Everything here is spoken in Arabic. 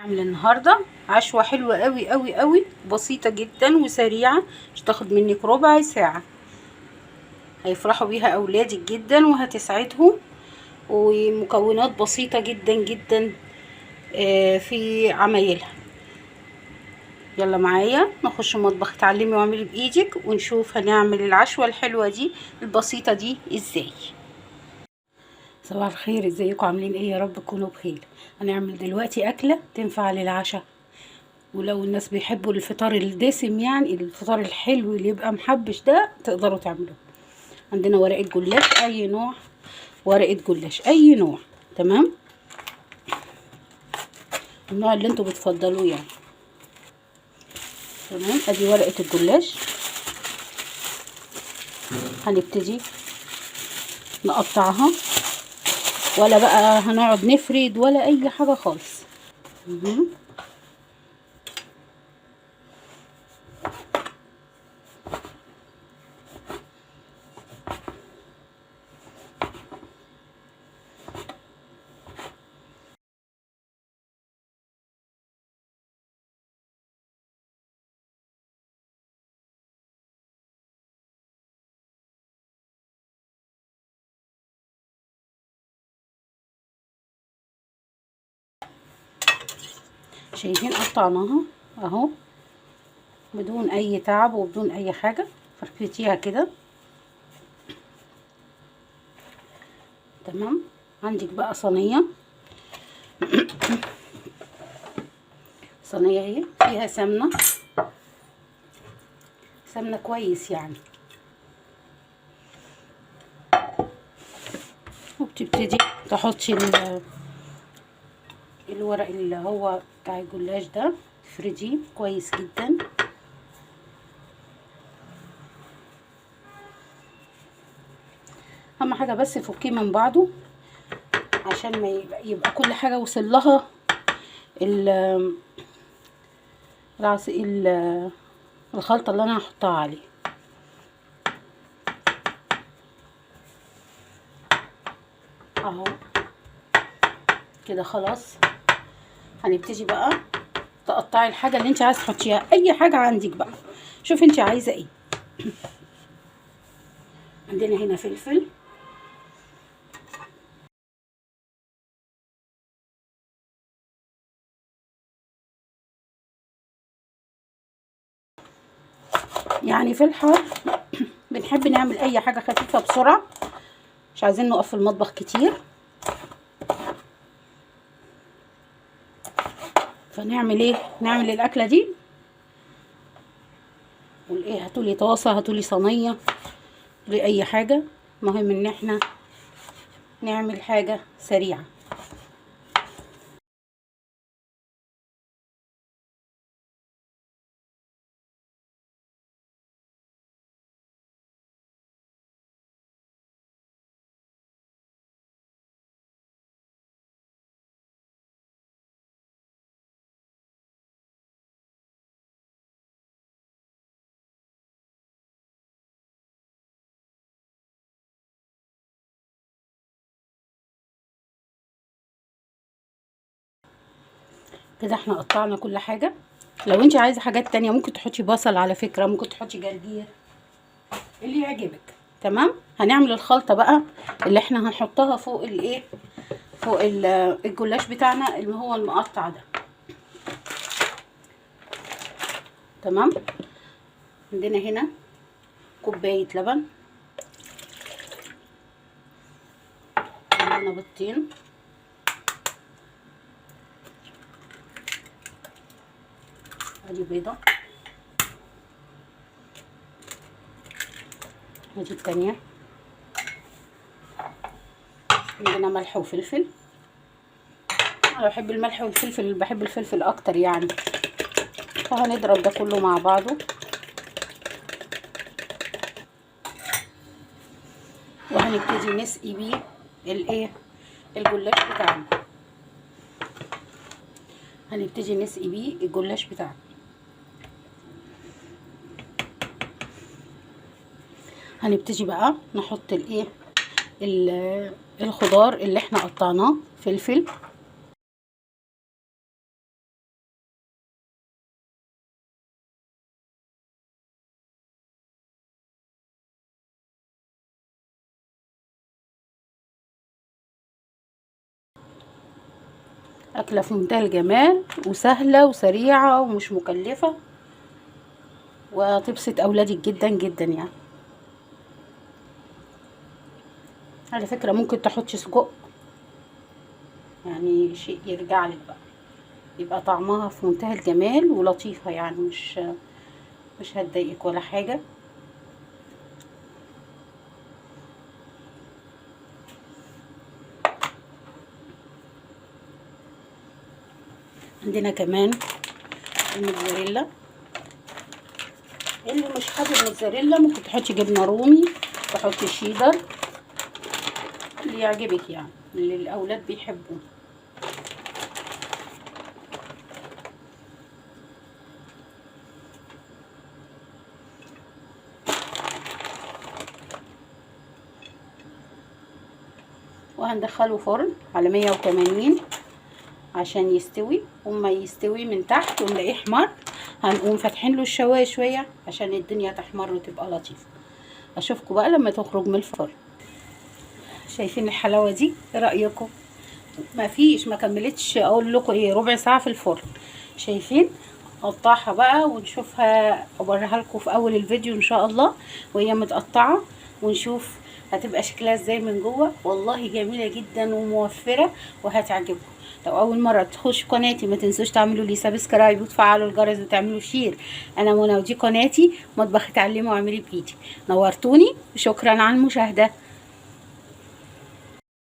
هعمل النهارده عشوه حلوه قوي قوي قوي، بسيطه جدا وسريعه، مش تاخد منك ربع ساعه. هيفرحوا بيها اولادك جدا وهتسعدهم، ومكونات بسيطه جدا جدا في عمايلها. يلا معايا نخش المطبخ، اتعلمي واعملي بايدك ونشوف هنعمل العشوه الحلوه دي البسيطه دي ازاي. صباح الخير، ازيكم عاملين ايه؟ يا رب تكونوا بخير. هنعمل دلوقتي اكله تنفع للعشاء، ولو الناس بيحبوا الفطار الدسم، يعني الفطار الحلو اللي يبقى محبش ده، تقدروا تعملوه. عندنا ورقه جلاش، اي نوع ورقه جلاش، اي نوع، تمام، النوع اللي انتوا بتفضلوه يعني. تمام، ادي ورقه الجلاش. هنبتدي نقطعها، ولا بقى هنقعد نفرد ولا اي حاجه خالص. شايفين قطعناها اهو بدون اي تعب وبدون اي حاجه. فرفتيها كده، تمام. عندك بقى صينيه صينيه اهي فيها سمنه كويس يعني، وبتبتدي تحطي الورق اللي هو بتاع الجلاش ده، تفرديه كويس جدا. اهم حاجه بس فكيه من بعضه عشان ما يبقى كل حاجه وصل لها الخلطه اللي انا هحطها عليه. اهو كده خلاص. هنبتدي بقى تقطعي الحاجه اللي انت عايزه تحطيها، اي حاجه عندك بقى، شوفي انت عايزه ايه. عندنا هنا فلفل، يعني في الحار بنحب نعمل اي حاجه خفيفه بسرعه، مش عايزين نقف في المطبخ كتير. فنعمل ايه؟ نعمل الاكله دي والايه، هاتولي طاسه، هاتولي صينيه، هاتولي اي حاجه، مهم ان احنا نعمل حاجه سريعه. كده احنا قطعنا كل حاجه. لو انت عايزه حاجات تانية ممكن تحطي بصل، على فكره ممكن تحطي جرجير، اللي يعجبك. تمام. هنعمل الخلطه بقى اللي احنا هنحطها فوق الايه، فوق الجلاش بتاعنا اللي هو المقطع ده. تمام. عندنا هنا كوبايه لبن، عندنا بيضتين، ادي بيضه، ادي التانية. عندنا ملح وفلفل، انا بحب الملح والفلفل، بحب الفلفل اكتر يعني. فهنضرب ده كله مع بعضه، وهنبتدي نسقي بيه الايه، الجلاش بتاعنا. هنبتدي نسقي بيه الجلاش بتاعنا. هنبتدي بقى نحط الايه، الخضار اللي احنا قطعناه، فلفل اكله في منتهى الجمال وسهله وسريعه ومش مكلفه، وتبسط اولادك جدا جدا يعني. على فكره ممكن تحطي سجق، يعني شيء يرجع لك بقى، يبقى طعمها في منتهى الجمال ولطيفه يعني، مش هتضايقك ولا حاجه. عندنا كمان الموتزاريلا. اللي مش حابب موتزاريلا ممكن تحطي جبنه رومي، تحطي شيدر، اللي يعجبك يعني، اللي الاولاد بيحبوه. وهندخله فرن على 180 عشان يستوي. وما يستوي من تحت ونلاقيه احمر، هنقوم فاتحين له الشوايه شويه عشان الدنيا تحمر وتبقى لطيفه. اشوفكم بقى لما تخرج من الفرن. شايفين الحلاوه دي؟ ايه رايكم؟ ما كملتش اقول لكم ايه، ربع ساعه في الفرن. شايفين؟ نقطعها بقى ونشوفها، اوريها لكم في اول الفيديو ان شاء الله وهي متقطعه، ونشوف هتبقى شكلها ازاي من جوه. والله جميله جدا وموفره وهتعجبكم. لو اول مره تخشوا قناتي ما تنسوش تعملوا لي سبسكرايب وتفعلوا الجرس وتعملوا شير. انا منى ودي قناتي مطبخ اتعلمي واعملي بايدي. نورتوني وشكرا على المشاهده.